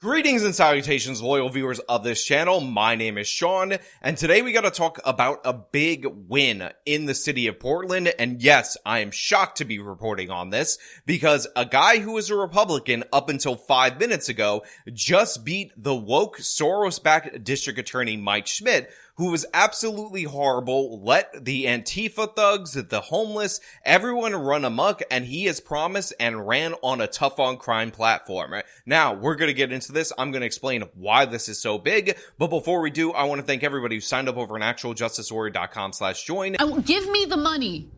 Greetings and salutations, loyal viewers of this channel. My name is Sean, and today we gotta talk about a big win in the city of Portland. And yes, I am shocked to be reporting on this because a guy who was a Republican up until 5 minutes ago just beat the woke Soros-backed District Attorney Mike Schmidt, who was absolutely horrible, let the Antifa thugs, the homeless, everyone run amok, and he has promised and ran on a tough on crime platform. Now, we're gonna get into this. I'm gonna explain why this is so big, but before we do, I want to thank everybody who signed up over on actualjusticewarrior.com/join. Give me the money.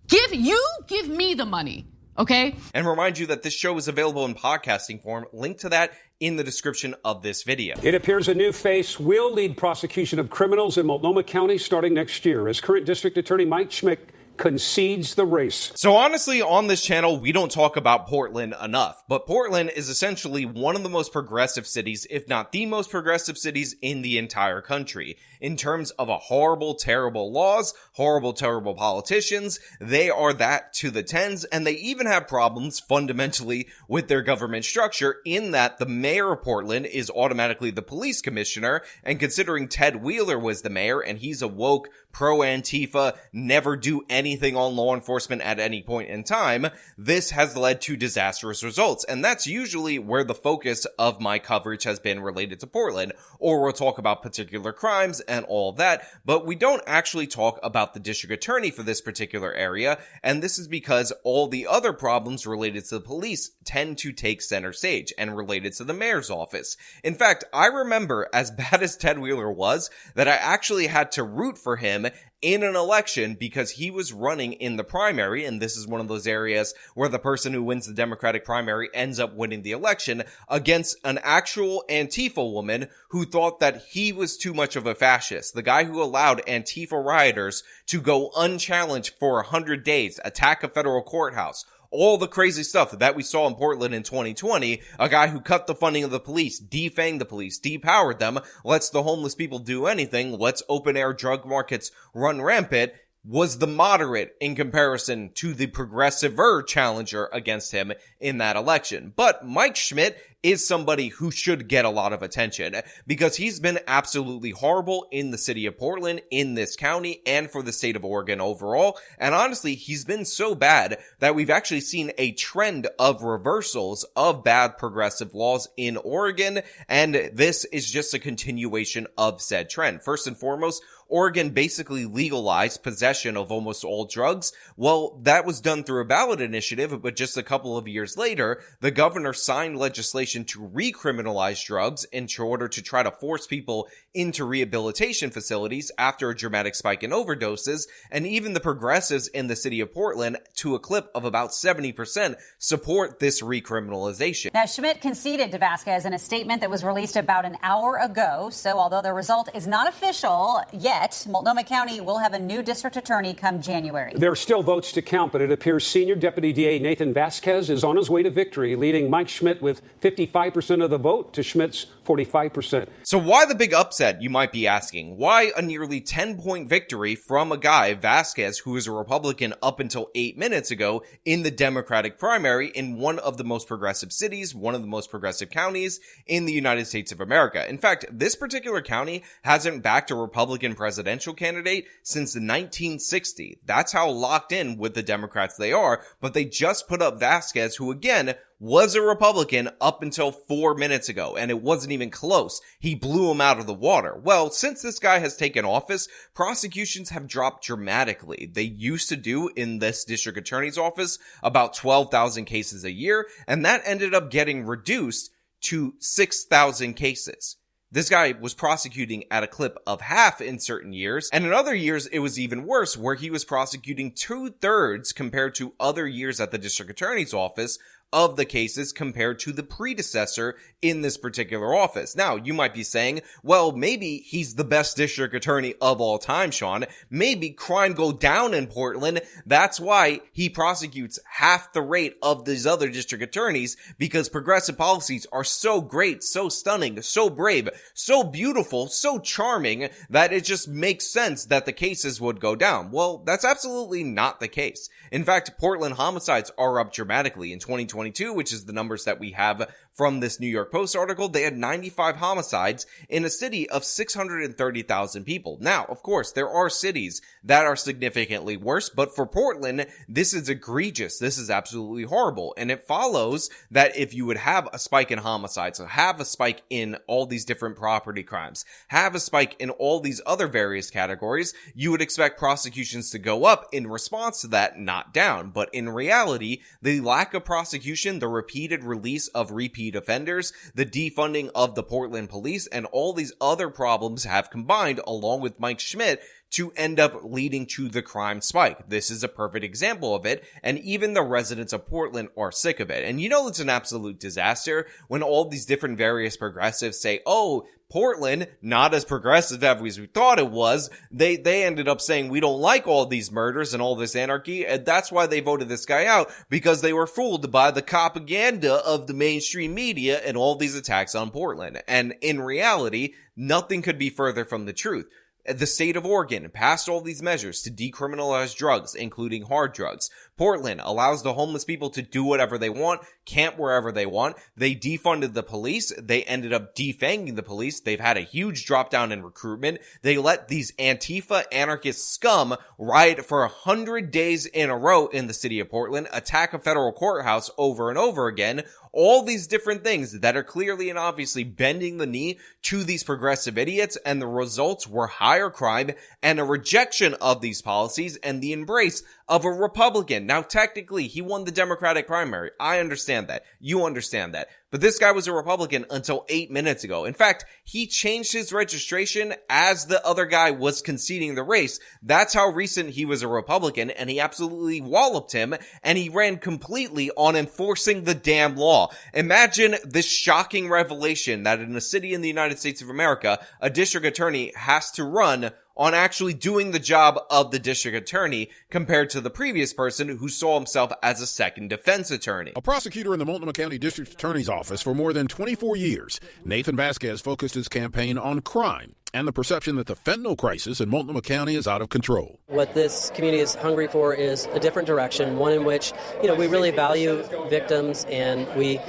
Give me the money. Okay? And remind you that this show is available in podcasting form. Link to that in the description of this video. It appears a new face will lead prosecution of criminals in Multnomah County starting next year, as current District Attorney Mike Schmidt concedes the race. So honestly, on this channel, we don't talk about Portland enough, but Portland is essentially one of the most progressive cities, if not the most progressive cities in the entire country. In terms of a horrible, terrible laws, horrible, terrible politicians, they are that to the tens, and they even have problems fundamentally with their government structure in that the mayor of Portland is automatically the police commissioner, and considering Ted Wheeler was the mayor and he's a woke, pro-Antifa, never do anything on law enforcement at any point in time, this has led to disastrous results. And that's usually where the focus of my coverage has been related to Portland, or we'll talk about particular crimes and all that, but we don't actually talk about the district attorney for this particular area, and this is because all the other problems related to the police tend to take center stage and related to the mayor's office. In fact, I remember, as bad as Ted Wheeler was, that I actually had to root for him in an election because he was running in the primary, and this is one of those areas where the person who wins the Democratic primary ends up winning the election, against an actual Antifa woman who thought that he was too much of a fascist. The guy who allowed Antifa rioters to go unchallenged for 100 days, attack a federal courthouse, all the crazy stuff that we saw in Portland in 2020, a guy who cut the funding of the police, defanged the police, depowered them, lets the homeless people do anything, lets open air drug markets run rampant, was the moderate in comparison to the progressiver challenger against him in that election. But Mike Schmidt is somebody who should get a lot of attention because he's been absolutely horrible in the city of Portland, in this county, and for the state of Oregon overall. And honestly, he's been so bad that we've actually seen a trend of reversals of bad progressive laws in Oregon, and this is just a continuation of said trend. First and foremost, Oregon basically legalized possession of almost all drugs. Well, that was done through a ballot initiative, but just a couple of years later, the governor signed legislation to recriminalize drugs in order to try to force people into rehabilitation facilities after a dramatic spike in overdoses, and even the progressives in the city of Portland, to a clip of about 70%, support this recriminalization. Now, Schmidt conceded to Vasquez in a statement that was released about an hour ago, so although the result is not official yet, Multnomah County will have a new district attorney come January. There are still votes to count, but it appears senior Deputy DA Nathan Vasquez is on his way to victory, leading Mike Schmidt with 55% of the vote to Schmidt's 45%. So why the big upset, you might be asking? Why a nearly 10-point victory from a guy, Vasquez, who is a Republican up until 8 minutes ago in the Democratic primary in one of the most progressive cities, one of the most progressive counties in the United States of America? In fact, this particular county hasn't backed a Republican presidential candidate since 1960. That's how locked in with the Democrats they are, but they just put up Vasquez, who again was a Republican up until 4 minutes ago, and it wasn't even close. He blew him out of the water. Well, since this guy has taken office, prosecutions have dropped dramatically. They used to do in this district attorney's office about 12,000 cases a year, and that ended up getting reduced to 6,000 cases. This guy was prosecuting at a clip of half in certain years, and in other years it was even worse, where he was prosecuting 2/3 compared to other years at the district attorney's office of the cases compared to the predecessor in this particular office. Now, you might be saying, well, maybe he's the best district attorney of all time, Sean. Maybe crime go down in Portland. That's why he prosecutes half the rate of these other district attorneys, because progressive policies are so great, so stunning, so brave, so beautiful, so charming that it just makes sense that the cases would go down. Well, that's absolutely not the case. In fact, Portland homicides are up dramatically in 2022, which is the numbers that we have from this New York Post article, they had 95 homicides in a city of 630,000 people. Now, of course, there are cities that are significantly worse, but for Portland, this is egregious. This is absolutely horrible. And it follows that if you would have a spike in homicides, so have a spike in all these different property crimes, have a spike in all these other various categories, you would expect prosecutions to go up in response to that, not down. But in reality, the lack of prosecution, the repeated release of repeat offenders, the defunding of the Portland police, and all these other problems have combined, along with Mike Schmidt, to end up leading to the crime spike. This is a perfect example of it, and even the residents of Portland are sick of it. And you know it's an absolute disaster when all these different various progressives say, oh, Portland, not as progressive as we thought it was. They ended up saying we don't like all these murders and all this anarchy, and that's why they voted this guy out, because they were fooled by the propaganda of the mainstream media and all these attacks on Portland. And in reality, nothing could be further from the truth. The state of Oregon passed all these measures to decriminalize drugs, including hard drugs. Portland allows the homeless people to do whatever they want, camp wherever they want. They defunded the police. They ended up defanging the police. They've had a huge drop down in recruitment. They let these Antifa anarchist scum riot for 100 days in a row in the city of Portland, attack a federal courthouse over and over again. All these different things that are clearly and obviously bending the knee to these progressive idiots, and the results were higher crime and a rejection of these policies and the embrace of a Republican. Now, technically, he won the Democratic primary. I understand that. You understand that. But this guy was a Republican until 8 minutes ago. In fact, he changed his registration as the other guy was conceding the race. That's how recent he was a Republican, and he absolutely walloped him, and he ran completely on enforcing the damn law. Imagine this shocking revelation that in a city in the United States of America, a district attorney has to run on actually doing the job of the district attorney compared to the previous person who saw himself as a second defense attorney. A prosecutor in the Multnomah County District Attorney's Office for more than 24 years, Nathan Vasquez focused his campaign on crime and the perception that the fentanyl crisis in Multnomah County is out of control. What this community is hungry for is a different direction, one in which, we really value victims, and we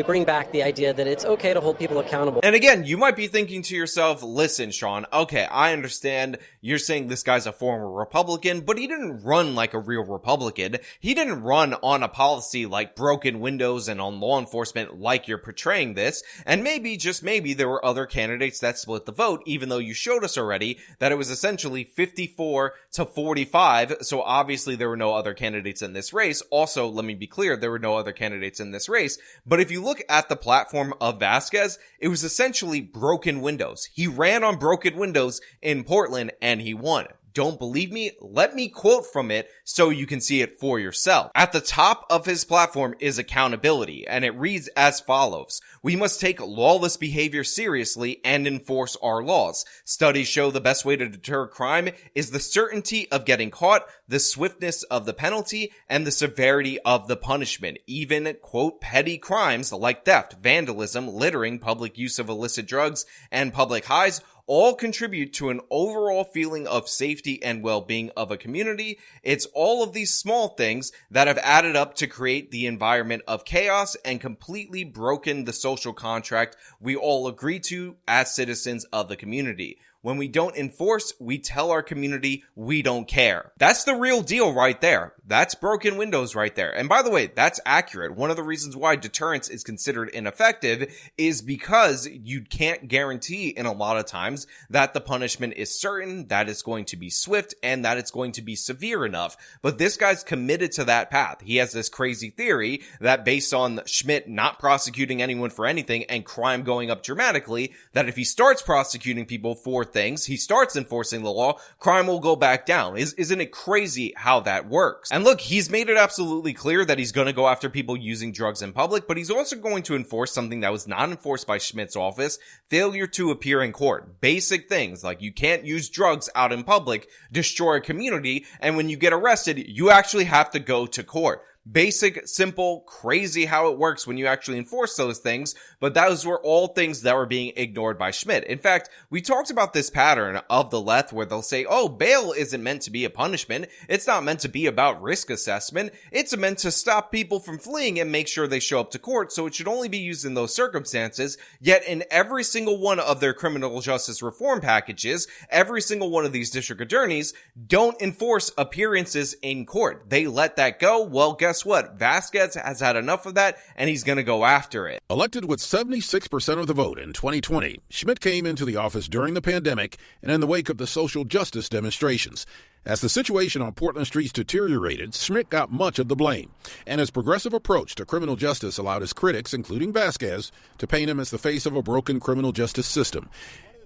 bring back the idea that it's okay to hold people accountable. And again, you might be thinking to yourself, listen, Sean, okay, I understand you're saying this guy's a former Republican, but he didn't run like a real Republican. He didn't run on a policy like broken windows and on law enforcement like you're portraying this. And maybe, just maybe, there were other candidates that split the vote, even though you showed us already that it was essentially 54 to 45. So obviously there were no other candidates in this race. Also, let me be clear, there were no other candidates in this race. But if you look at the platform of Vasquez, it was essentially broken windows. He ran on broken windows in Portland and he won. Don't believe me? Let me quote from it so you can see it for yourself. At the top of his platform is accountability, and it reads as follows. We must take lawless behavior seriously and enforce our laws. Studies show the best way to deter crime is the certainty of getting caught, the swiftness of the penalty, and the severity of the punishment. Even, quote, petty crimes like theft, vandalism, littering, public use of illicit drugs, and public highs all contribute to an overall feeling of safety and well-being of a community. It's all of these small things that have added up to create the environment of chaos and completely broken the social contract we all agree to as citizens of the community. When we don't enforce, we tell our community we don't care. That's the real deal right there. That's broken windows right there. And by the way, that's accurate. One of the reasons why deterrence is considered ineffective is because you can't guarantee in a lot of times that the punishment is certain, that it's going to be swift, and that it's going to be severe enough. But this guy's committed to that path. He has this crazy theory that based on Schmidt not prosecuting anyone for anything and crime going up dramatically, that if he starts prosecuting people for things, he starts enforcing the law, crime will go back down. Isn't it crazy how that works? And look, he's made it absolutely clear that he's going to go after people using drugs in public, but he's also going to enforce something that was not enforced by Schmidt's office: failure to appear in court. Basic things like you can't use drugs out in public, destroy a community, and when you get arrested, you actually have to go to court. Basic, simple, crazy how it works when you actually enforce those things, but those were all things that were being ignored by Schmidt. In fact, we talked about this pattern of the left where they'll say, oh, bail isn't meant to be a punishment. It's not meant to be about risk assessment. It's meant to stop people from fleeing and make sure they show up to court, so it should only be used in those circumstances. Yet in every single one of their criminal justice reform packages, every single one of these district attorneys don't enforce appearances in court. They let that go. Well, guess what? Vasquez has had enough of that, and he's going to go after it. Elected with 76% of the vote in 2020, Schmidt came into the office during the pandemic and in the wake of the social justice demonstrations. As the situation on Portland streets deteriorated, Schmidt got much of the blame, and his progressive approach to criminal justice allowed his critics, including Vasquez, to paint him as the face of a broken criminal justice system.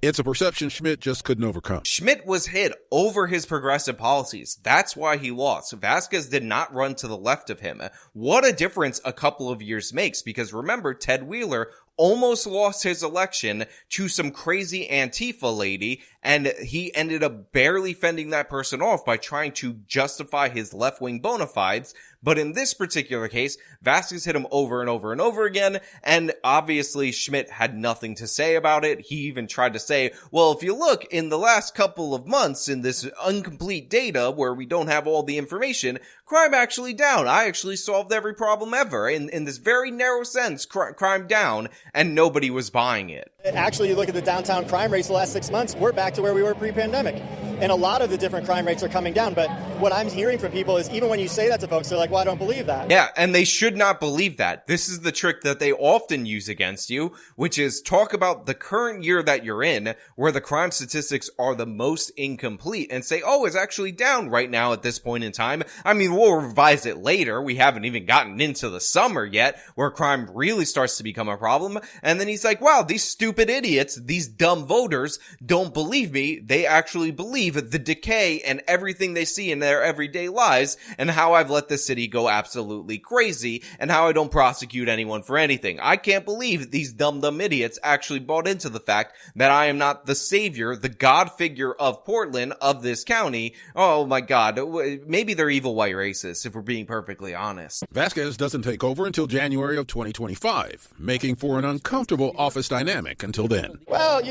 It's a perception Schmidt just couldn't overcome. Schmidt was hit over his progressive policies. That's why he lost. Vasquez did not run to the left of him. What a difference a couple of years makes, because remember, Ted Wheeler almost lost his election to some crazy Antifa lady, and he ended up barely fending that person off by trying to justify his left-wing bona fides. But in this particular case, Vasquez hit him over and over and over again, and obviously Schmidt had nothing to say about it. He even tried to say, well, if you look in the last couple of months in this incomplete data where we don't have all the information, crime actually down. I actually solved every problem ever. In this very narrow sense, crime down, and nobody was buying it. Actually, you look at the downtown crime rates the last 6 months, we're back to where we were pre-pandemic. And a lot of the different crime rates are coming down. But what I'm hearing from people is even when you say that to folks, they're like, well, I don't believe that. Yeah, and they should not believe that. This is the trick that they often use against you, which is talk about the current year that you're in, where the crime statistics are the most incomplete, and say, oh, it's actually down right now at this point in time. I mean, we'll revise it later. We haven't even gotten into the summer yet, where crime really starts to become a problem. And then he's like, wow, these stupid idiots, these dumb voters don't believe me. They actually believe the decay and everything they see in their everyday lives, and how I've let the city go absolutely crazy, and how I don't prosecute anyone for anything. I can't believe these dumb idiots actually bought into the fact that I am not the savior, the god figure of Portland, of this county. Oh my god, maybe they're evil white racists, if we're being perfectly honest. Vasquez doesn't take over until January of 2025, making for an uncomfortable office dynamic until then. Well,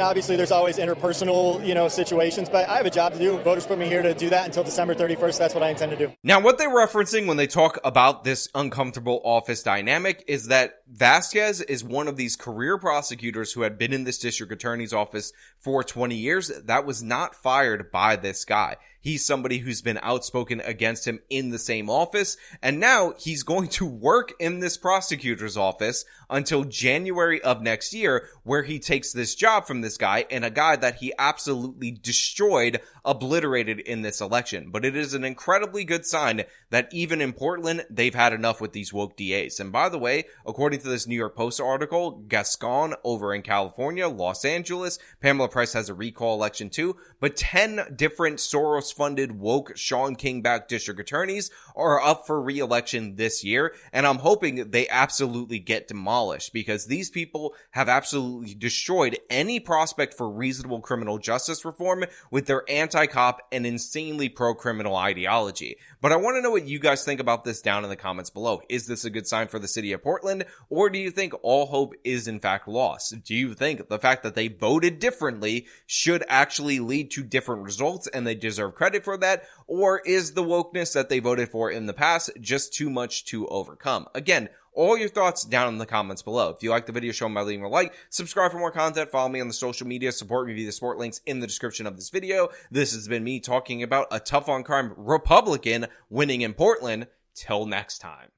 obviously there's always interpersonal, situations, but I have a job to do. Voters put me here to do that until December 31st. That's what I intend to do. Now, what they're referencing when they talk about this uncomfortable office dynamic is that Vasquez is one of these career prosecutors who had been in this district attorney's office for 20 years that was not fired by this guy. He's somebody who's been outspoken against him in the same office, and now he's going to work in this prosecutor's office until January of next year, where he takes this job from this guy, and a guy that he absolutely destroyed, obliterated in this election. But it is an incredibly good sign that even in Portland, they've had enough with these woke DAs. And by the way, according to this New York Post article, Gascon over in California, Los Angeles, Pamela Price has a recall election too, but 10 different Soros-funded woke Sean King-backed district attorneys are up for re-election this year, and I'm hoping they absolutely get demolished, because these people have absolutely destroyed any prospect for reasonable criminal justice reform with their anti-cop and insanely pro-criminal ideology. But I want to know what you guys think about this down in the comments below. Is this a good sign for the city of Portland, or do you think all hope is in fact lost? Do you think the fact that they voted differently should actually lead to different results and they deserve credit for that, or is the wokeness that they voted for in the past just too much to overcome? Again, all your thoughts down in the comments below. If you like the video, show them by leaving a like, subscribe for more content, follow me on the social media, support me via the support links in the description of this video. This has been me talking about a tough on crime Republican winning in Portland. Till next time.